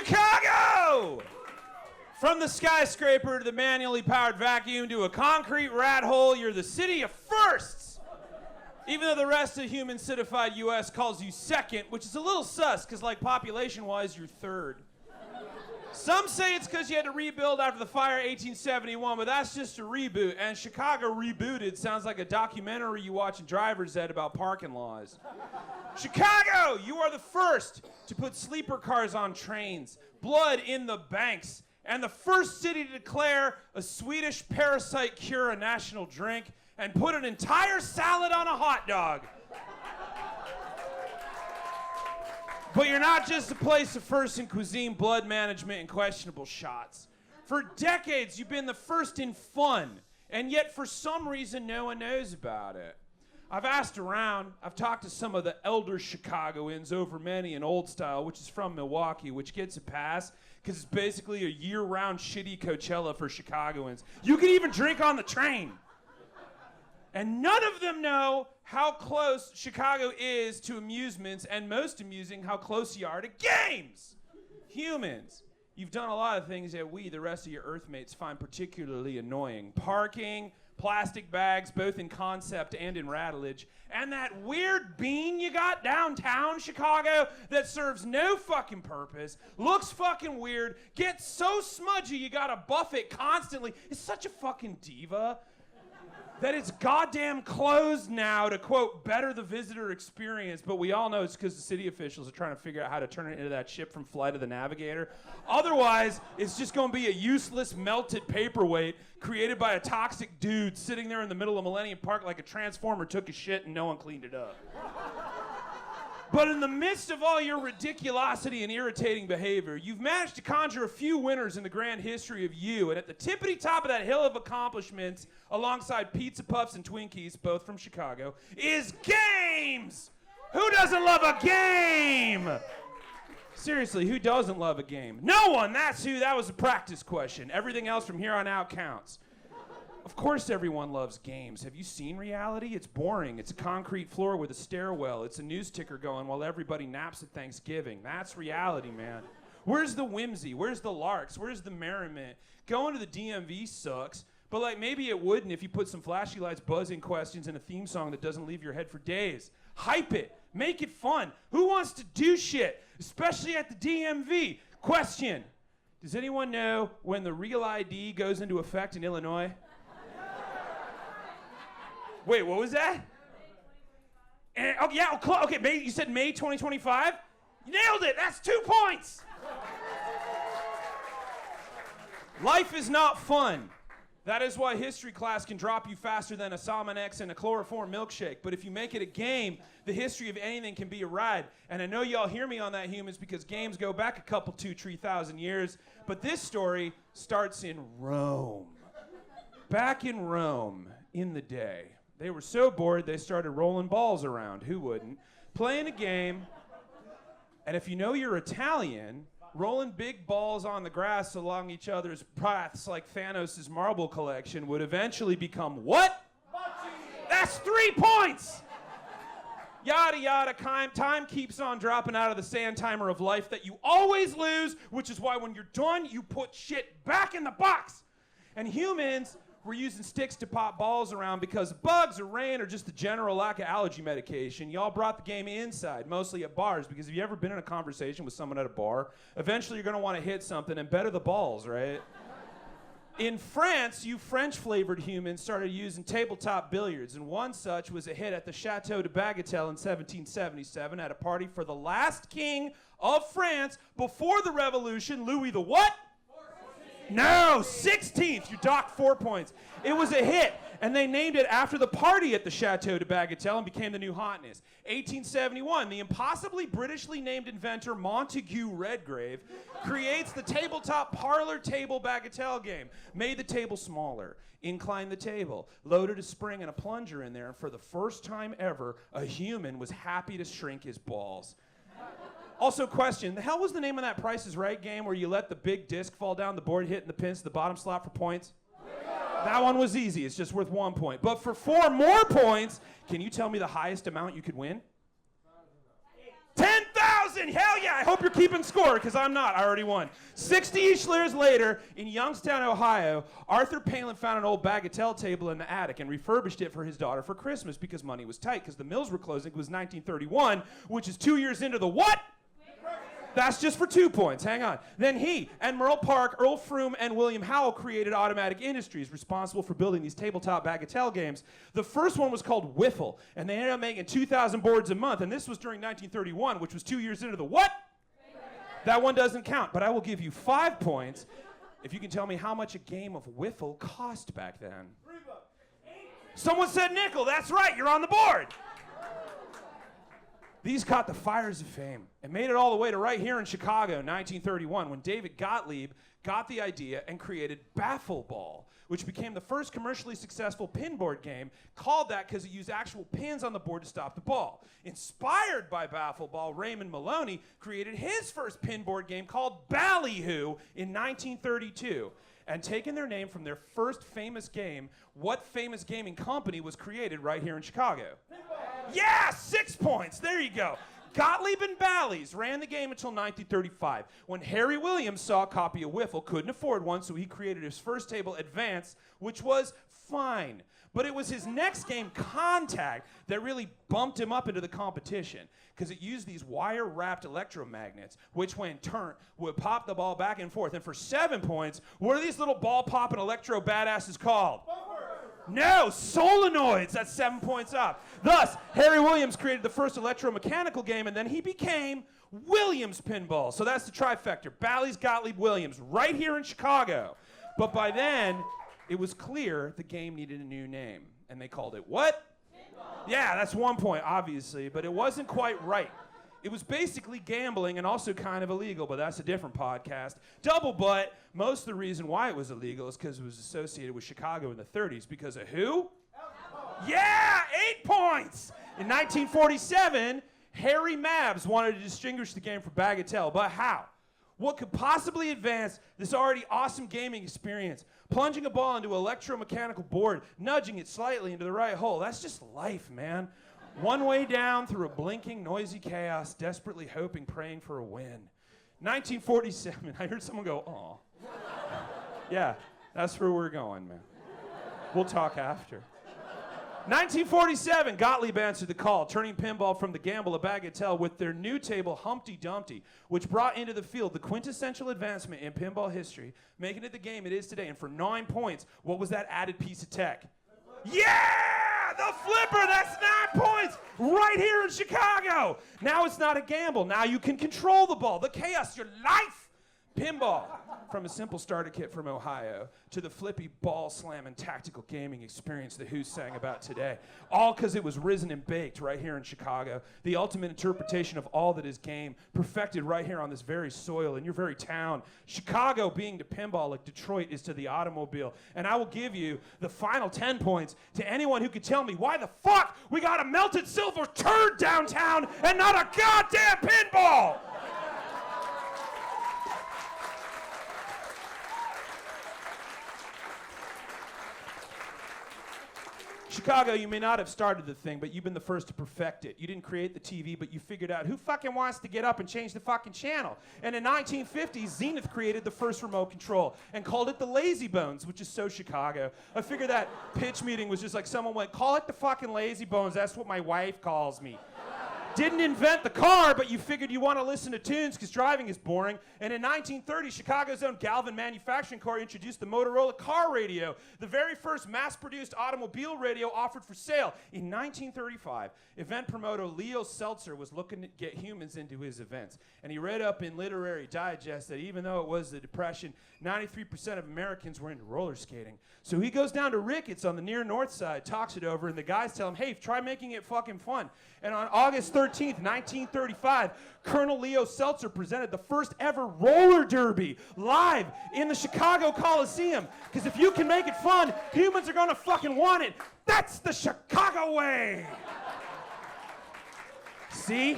Chicago! From the skyscraper to the manually powered vacuum to a concrete rat hole, you're the city of firsts. Even though the rest of the human citified U.S. calls you second, which is a little sus, because like population-wise, you're third. Some say it's because you had to rebuild after the fire of 1871, but that's just a reboot. And Chicago Rebooted sounds like a documentary you watch in driver's ed about parking laws. Chicago, you are the first to put sleeper cars on trains, blood in the banks, and the first city to declare a Swedish parasite cure a national drink and put an entire salad on a hot dog. But you're not just a place of first in cuisine, blood management, and questionable shots. For decades, you've been the first in fun, and yet for some reason, no one knows about it. I've asked around, I've talked to some of the elder Chicagoans over many in Old Style, which is from Milwaukee, which gets a pass, because it's basically a year-round shitty Coachella for Chicagoans. You can even drink on the train. And none of them know how close Chicago is to amusements, and most amusing, how close you are to games. Humans, you've done a lot of things that we, the rest of your Earthmates, find particularly annoying. Parking, plastic bags, both in concept and in rattleage, and that weird bean you got downtown Chicago that serves no fucking purpose, looks fucking weird, gets so smudgy you gotta buff it constantly. It's such a fucking diva that it's goddamn closed now to, quote, better the visitor experience, but we all know it's because the city officials are trying to figure out how to turn it into that ship from Flight of the Navigator. Otherwise, it's just going to be a useless melted paperweight created by a toxic dude sitting there in the middle of Millennium Park like a transformer took a shit and no one cleaned it up. But in the midst of all your ridiculosity and irritating behavior, you've managed to conjure a few winners in the grand history of you, and at the tippity top of that hill of accomplishments, alongside Pizza Puffs and Twinkies, both from Chicago, is games! Who doesn't love a game? Seriously, who doesn't love a game? No one, that's who. That was a practice question. Everything else from here on out counts. Of course everyone loves games. Have you seen reality? It's boring. It's a concrete floor with a stairwell. It's a news ticker going while everybody naps at Thanksgiving. That's reality, man. Where's the whimsy? Where's the larks? Where's the merriment? Going to the DMV sucks, but like maybe it wouldn't if you put some flashy lights, buzzing questions, and a theme song that doesn't leave your head for days. Hype it. Make it fun. Who wants to do shit? Especially at the DMV. Question. Does anyone know when the Real ID goes into effect in Illinois? Wait, what was that? Oh, yeah, okay, May, you said May 2025? You nailed it, that's 2 points. Life is not fun. That is why history class can drop you faster than a Salmonex and a chloroform milkshake. But if you make it a game, the history of anything can be a ride. And I know y'all hear me on that, humans, because games go back a couple, 3,000 years. But this story starts in Rome. Back in Rome, in the day, they were so bored they started rolling balls around. Who wouldn't? Playing a game. And if you know you're Italian, rolling big balls on the grass along each other's paths like Thanos' marble collection would eventually become what? That's 3 points! Yada yada, time keeps on dropping out of the sand timer of life that you always lose, which is why when you're done, you put shit back in the box. And humans, we're using sticks to pop balls around because of bugs or rain or just the general lack of allergy medication. Y'all brought the game inside, mostly at bars, because have you ever been in a conversation with someone at a bar? Eventually you're gonna wanna hit something and better the balls, right? In France, you French-flavored humans started using tabletop billiards, and one such was a hit at the Chateau de Bagatelle in 1777 at a party for the last king of France before the revolution, Louis the what? No, 16th. You docked 4 points. It was a hit, and they named it after the party at the Chateau de Bagatelle and became the new hotness. 1871, the impossibly Britishly named inventor Montague Redgrave creates the tabletop parlor table bagatelle game. Made the table smaller, inclined the table, loaded a spring and a plunger in there, and for the first time ever, a human was happy to shrink his balls. Also, question, the hell was the name of that Price is Right game where you let the big disc fall down the board, hitting the pins to the bottom slot for points? That one was easy. It's just worth 1 point. But for 4 more points, can you tell me the highest amount you could win? 10,000! 1,000! Hell yeah! I hope you're keeping score, because I'm not. I already won. 60 years later, in Youngstown, Ohio, Arthur Palin found an old bagatelle table in the attic and refurbished it for his daughter for Christmas because money was tight, because the mills were closing. It was 1931, which is 2 years into the what? That's just for 2 points. Hang on. Then he and Merle Park, Earl Froome, and William Howell created Automatic Industries, responsible for building these tabletop bagatelle games. The first one was called Wiffle, and they ended up making 2,000 boards a month, and this was during 1931, which was 2 years into the what? That one doesn't count, but I will give you 5 points if you can tell me how much a game of Wiffle cost back then. Someone said nickel. That's right. You're on the board. These caught the fires of fame and made it all the way to right here in Chicago in 1931 when David Gottlieb got the idea and created Baffle Ball, which became the first commercially successful pinboard game, called that because it used actual pins on the board to stop the ball. Inspired by Baffle Ball, Raymond Maloney created his first pinboard game called Ballyhoo in 1932. And taking their name from their first famous game, what famous gaming company was created right here in Chicago? Yeah, 6 points. There you go. Gottlieb and Bally's ran the game until 1935, when Harry Williams saw a copy of Wiffle, couldn't afford one, so he created his first table, Advance, which was fine. But it was his next game, Contact, that really bumped him up into the competition, because it used these wire-wrapped electromagnets, which when turned, would pop the ball back and forth. And for 7 points, what are these little ball-popping electro badasses called? No, solenoids. That's 7 points up. Thus, Harry Williams created the first electromechanical game, and then he became Williams Pinball. So that's the trifecta. Bally's, Gottlieb, Williams, right here in Chicago. But by then, it was clear the game needed a new name, and they called it what? Pinball. Yeah, that's 1 point, obviously, but it wasn't quite right. It was basically gambling and also kind of illegal, but that's a different podcast. Double butt, most of the reason why it was illegal is because it was associated with Chicago in the 30s. Because of who? Alcohol. Yeah, 8 points! In 1947, Harry Mabs wanted to distinguish the game from bagatelle, but how? What could possibly advance this already awesome gaming experience? Plunging a ball into an electromechanical board, nudging it slightly into the right hole. That's just life, man. One way down through a blinking, noisy chaos, desperately hoping, praying for a win. 1947, I heard someone go, aw. Yeah, that's where we're going, man. We'll talk after. 1947, Gottlieb answered the call, turning pinball from the gamble of bagatelle with their new table, Humpty Dumpty, which brought into the field the quintessential advancement in pinball history, making it the game it is today. And for 9 points, what was that added piece of tech? Yeah! The flipper, that's 9 points, right here in Chicago. Now it's not a gamble. Now you can control the ball, the chaos, your life. Pinball, from a simple starter kit from Ohio to the flippy ball slamming tactical gaming experience the Who sang about today. All because it was risen and baked right here in Chicago. The ultimate interpretation of all that is game, perfected right here on this very soil, in your very town. Chicago being to pinball like Detroit is to the automobile. And I will give you the final 10 points to anyone who could tell me why the fuck we got a melted silver turd downtown and not a goddamn pinball! Chicago, you may not have started the thing, but you've been the first to perfect it. You didn't create the TV, but you figured out who fucking wants to get up and change the fucking channel. And in 1950s, Zenith created the first remote control and called it the Lazy Bones, which is so Chicago. I figured that pitch meeting was just like someone went, call it the fucking Lazy Bones, that's what my wife calls me. Didn't invent the car, but you figured you want to listen to tunes because driving is boring. And in 1930, Chicago's own Galvin Manufacturing Corp introduced the Motorola car radio, the very first mass-produced automobile radio offered for sale. In 1935, event promoter Leo Seltzer was looking to get humans into his events. And he read up in Literary Digest that even though it was the Depression, 93% of Americans were into roller skating. So he goes down to Ricketts on the near north side, talks it over, and the guys tell him, hey, try making it fucking fun. And on August 13th, 1935, Colonel Leo Seltzer presented the first ever roller derby live in the Chicago Coliseum. Because if you can make it fun, humans are gonna fucking want it. That's the Chicago way. See?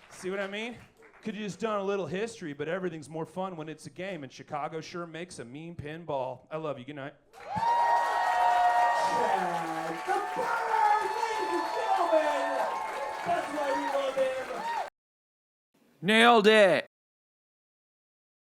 See what I mean? Could have just done a little history, but everything's more fun when it's a game, and Chicago sure makes a mean pinball. I love you. Good night. Nailed it.